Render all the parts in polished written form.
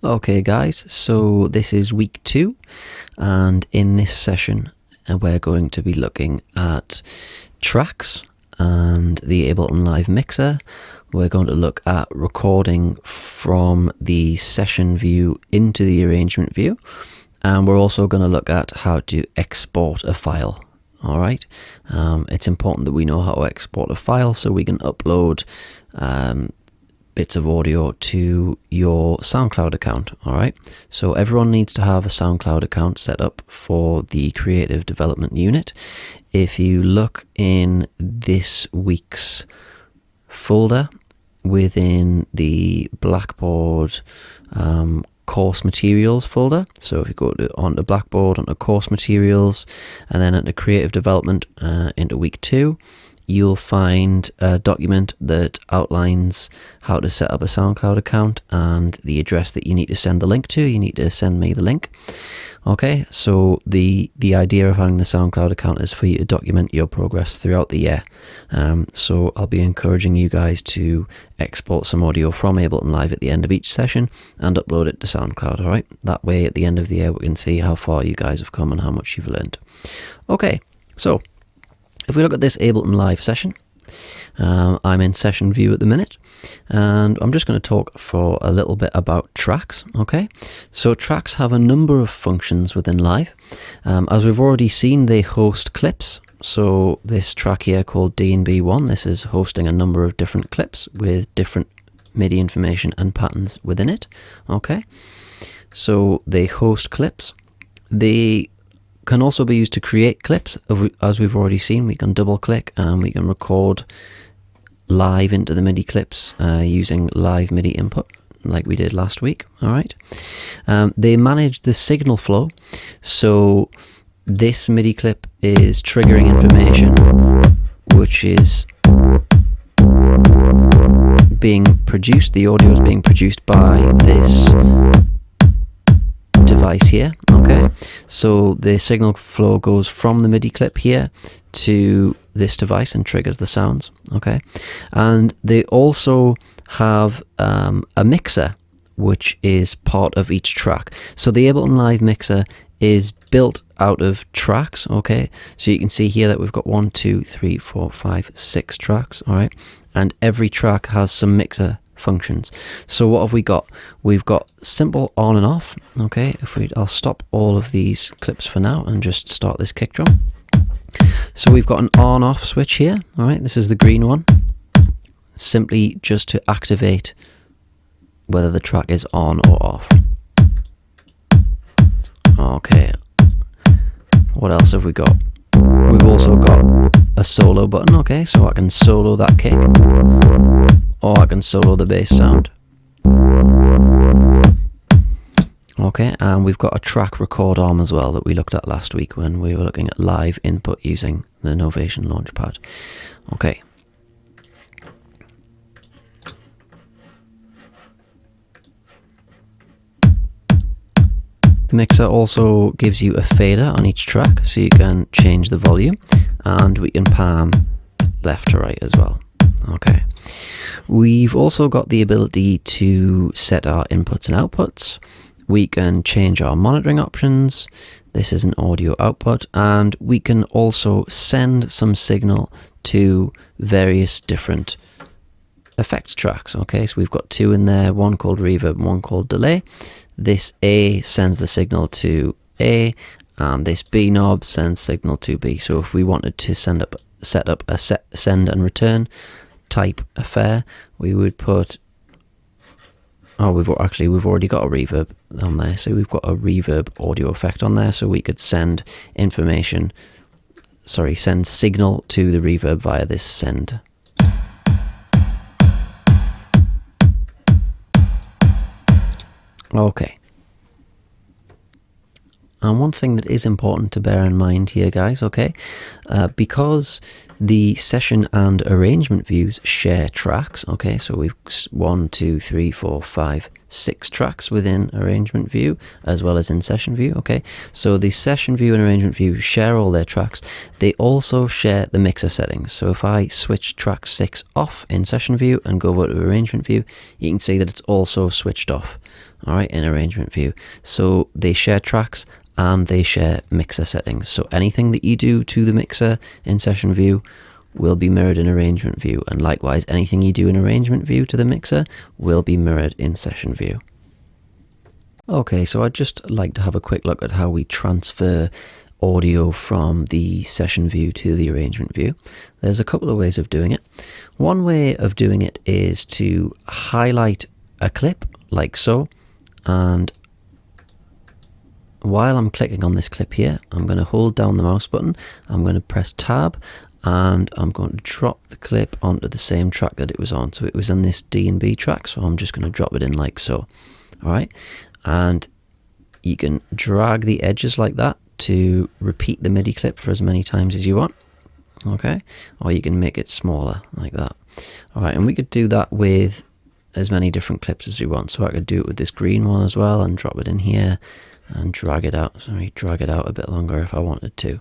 Okay guys, so this is week 2, and in this session we're going to be looking at tracks and the Ableton Live Mixer. We're going to look at recording from the session view into the arrangement view, and we're also going to look at how to export a file. Alright, it's important that we know how to export a file so we can upload bits of audio to your SoundCloud account. Alright, so everyone needs to have a SoundCloud account set up for the creative development unit. If you look in this week's folder within the Blackboard course materials folder, so if you go onto Blackboard, onto course materials, and then into creative development into week 2, you'll find a document that outlines how to set up a SoundCloud account and the address that you need to send the link to. You need to send me the link. Okay, so the idea of having the SoundCloud account is for you to document your progress throughout the year. So I'll be encouraging you guys to export some audio from Ableton Live at the end of each session and upload it to SoundCloud. Alright, that way at the end of the year we can see how far you guys have come and how much you've learned. Okay, so if we look at this Ableton Live session, I'm in session view at the minute, and I'm just going to talk for a little bit about tracks. Okay, so tracks have a number of functions within Live. As we've already seen, they host clips. So this track here called D&B1, this is hosting a number of different clips with different MIDI information and patterns within it. Okay, so they host clips. They can also be used to create clips. As we've already seen, we can double click and we can record live into the MIDI clips using live MIDI input like we did last week. Alright, they manage the signal flow, so this MIDI clip is triggering information which is being produced. The audio is being produced by this device here. Okay, so the signal flow goes from the MIDI clip here to this device and triggers the sounds. Okay, and they also have a mixer which is part of each track. So the Ableton Live Mixer is built out of tracks. Okay, so you can see here that we've got 1, 2, 3, 4, 5, 6 tracks. All right, and every track has some mixer functions. So what have we got? We've got simple on and off. Okay, I'll stop all of these clips for now and just start this kick drum. So we've got an on off switch here. All right, this is the green one, simply just to activate whether the track is on or off. Okay, what else have we got? We've also got a solo button. Okay, so I can solo that kick, or I can solo the bass sound. Okay, and we've got a track record arm as well that we looked at last week when we were looking at live input using the Novation Launchpad. Okay. The mixer also gives you a fader on each track, so you can change the volume, and we can pan left to right as well. Okay. We've also got the ability to set our inputs and outputs. We can change our monitoring options. This is an audio output, and we can also send some signal to various different effects tracks. Okay, so we've got 2 in there, one called reverb and one called delay. This A sends the signal to A, and this B knob sends signal to B. So if we wanted to set up a send and return type affair, we would put, we've already got a reverb on there, so we've got a reverb audio effect on there, so we could send signal to the reverb via this send. Okay. And one thing that is important to bear in mind here, guys, okay, because the session and arrangement views share tracks, okay, so we've 1, 2, 3, 4, 5, 6 tracks within arrangement view as well as in session view. Okay, so the session view and arrangement view share all their tracks. They also share the mixer settings. So if I switch track 6 off in session view and go over to arrangement view, you can see that it's also switched off. all right, in arrangement view. So they share tracks and they share mixer settings. So anything that you do to the mixer in session view will be mirrored in arrangement view, and likewise anything you do in arrangement view to the mixer will be mirrored in session view. Okay, so I'd just like to have a quick look at how we transfer audio from the session view to the arrangement view. There's a couple of ways of doing it. One way of doing it is to highlight a clip like so, and while I'm clicking on this clip here, I'm going to hold down the mouse button, I'm going to press tab, and I'm going to drop the clip onto the same track that it was on. So it was on this D and B track, so I'm just going to drop it in like so. Alright, and you can drag the edges like that to repeat the MIDI clip for as many times as you want. Okay, or you can make it smaller like that. Alright, and we could do that with as many different clips as we want. So I could do it with this green one as well and drop it in here and drag it out a bit longer if I wanted to.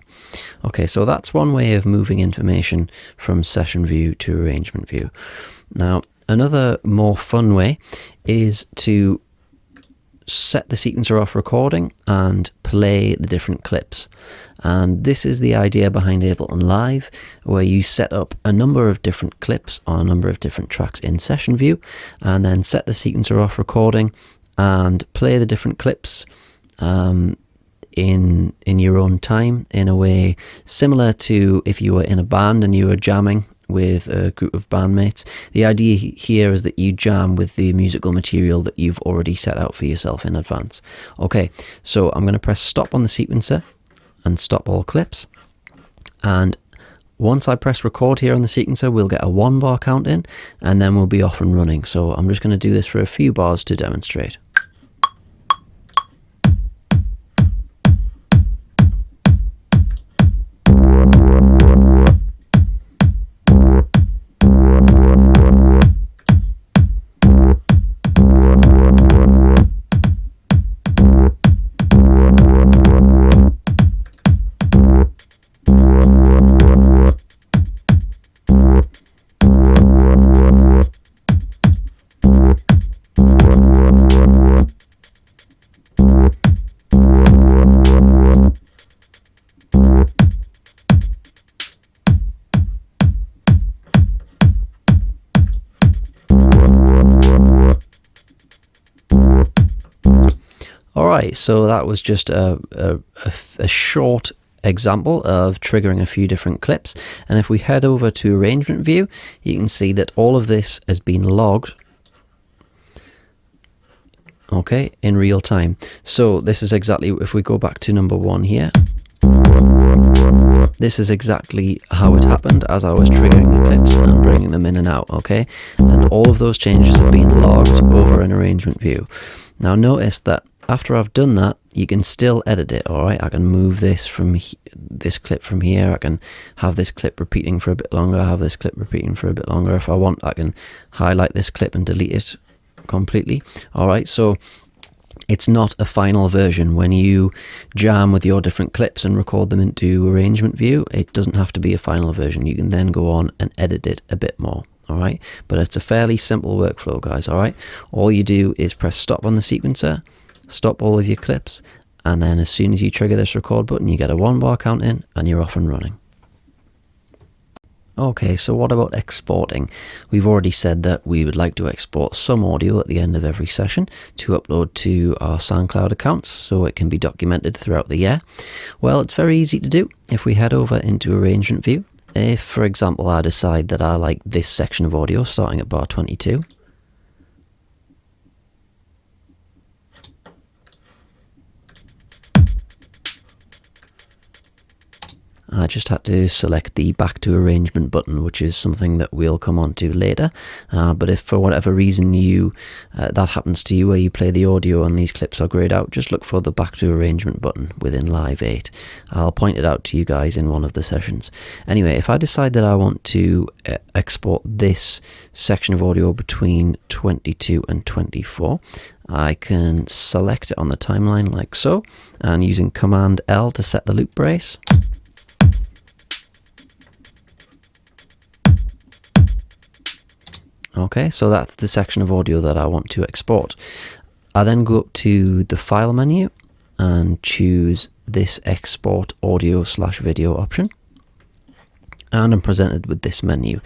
Okay, so that's one way of moving information from session view to arrangement view. Now, another more fun way is to set the sequencer off recording and play the different clips. And this is the idea behind Ableton Live, where you set up a number of different clips on a number of different tracks in session view, and then set the sequencer off recording and play the different clips in your own time, in a way similar to if you were in a band and you were jamming with a group of bandmates. The idea here is that you jam with the musical material that you've already set out for yourself in advance. Okay, so I'm going to press stop on the sequencer and stop all clips, and once I press record here on the sequencer, we'll get a 1 bar count in, and then we'll be off and running. So I'm just going to do this for a few bars to demonstrate. Alright, so that was just a short example of triggering a few different clips, and if we head over to arrangement view, you can see that all of this has been logged, okay, in real time. So this is exactly, if we go back to number 1 here, this is exactly how it happened as I was triggering the clips and bringing them in and out, okay, and all of those changes have been logged over in arrangement view. Now notice that after I've done that, you can still edit it, alright? I can move this from this clip from here, I can have this clip repeating for a bit longer, have this clip repeating for a bit longer. If I want, I can highlight this clip and delete it completely. Alright, so it's not a final version. When you jam with your different clips and record them into arrangement view, it doesn't have to be a final version. You can then go on and edit it a bit more. Alright, but it's a fairly simple workflow, guys. Alright, all you do is press stop on the sequencer, stop all of your clips, and then as soon as you trigger this record button, you get a 1 bar count in and you're off and running. Okay, so what about exporting? We've already said that we would like to export some audio at the end of every session to upload to our SoundCloud accounts so it can be documented throughout the year. Well, it's very easy to do. If we head over into arrangement view, if for example I decide that I like this section of audio starting at bar 22, I just had to select the back to arrangement button, which is something that we'll come on to later. But if for whatever reason that happens to you, where you play the audio and these clips are grayed out, just look for the back to arrangement button within Live 8. I'll point it out to you guys in one of the sessions. Anyway, if I decide that I want to export this section of audio between 22 and 24, I can select it on the timeline like so, and using Command L to set the loop brace. Okay, so that's the section of audio that I want to export. I then go up to the file menu and choose this export audio/video option. And I'm presented with this menu.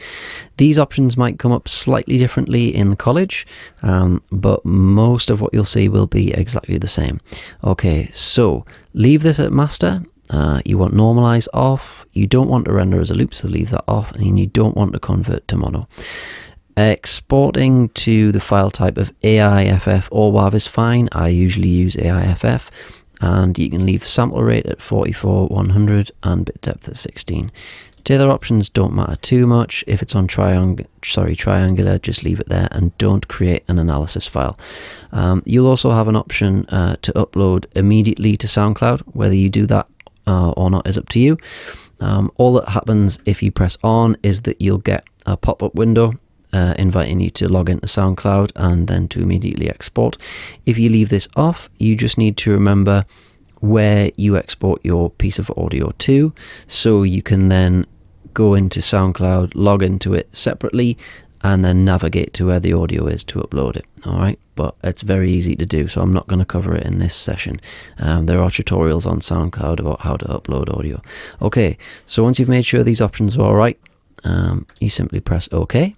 These options might come up slightly differently in the college, but most of what you'll see will be exactly the same. Okay, so leave this at master. You want normalize off. You don't want to render as a loop, so leave that off, and you don't want to convert to mono. Exporting to the file type of AIFF or WAV is fine. I usually use AIFF, and you can leave sample rate at 44/100 and bit depth at 16. The other options don't matter too much. If it's on triangular, just leave it there and don't create an analysis file. You'll also have an option to upload immediately to SoundCloud. Whether you do that or not is up to you. All that happens if you press on is that you'll get a pop-up window inviting you to log into SoundCloud and then to immediately export. If you leave this off, you just need to remember where you export your piece of audio to, so you can then go into SoundCloud, log into it separately, and then navigate to where the audio is to upload it. All right, but it's very easy to do, so I'm not going to cover it in this session. There are tutorials on SoundCloud about how to upload audio. Okay, so once you've made sure these options are all right, you simply press OK.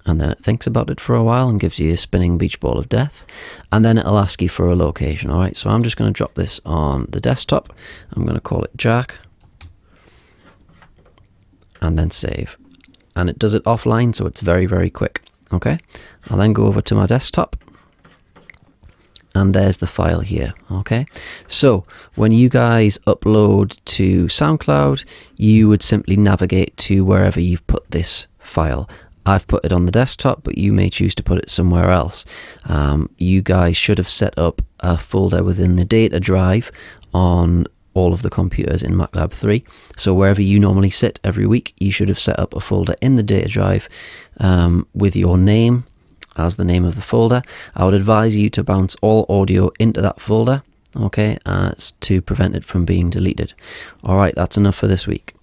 And then it thinks about it for a while and gives you a spinning beach ball of death, and then it'll ask you for a location. All right, so I'm just going to drop this on the desktop. I'm going to call it Jack, and then save, and it does it offline, so it's very, very quick. Okay, I'll then go over to my desktop, and there's the file here. Okay, so when you guys upload to SoundCloud, you would simply navigate to wherever you've put this file. I've put it on the desktop, but you may choose to put it somewhere else. You guys should have set up a folder within the data drive on all of the computers in MATLAB 3. So wherever you normally sit every week, you should have set up a folder in the data drive with your name as the name of the folder. I would advise you to bounce all audio into that folder, okay, to prevent it from being deleted. All right, that's enough for this week.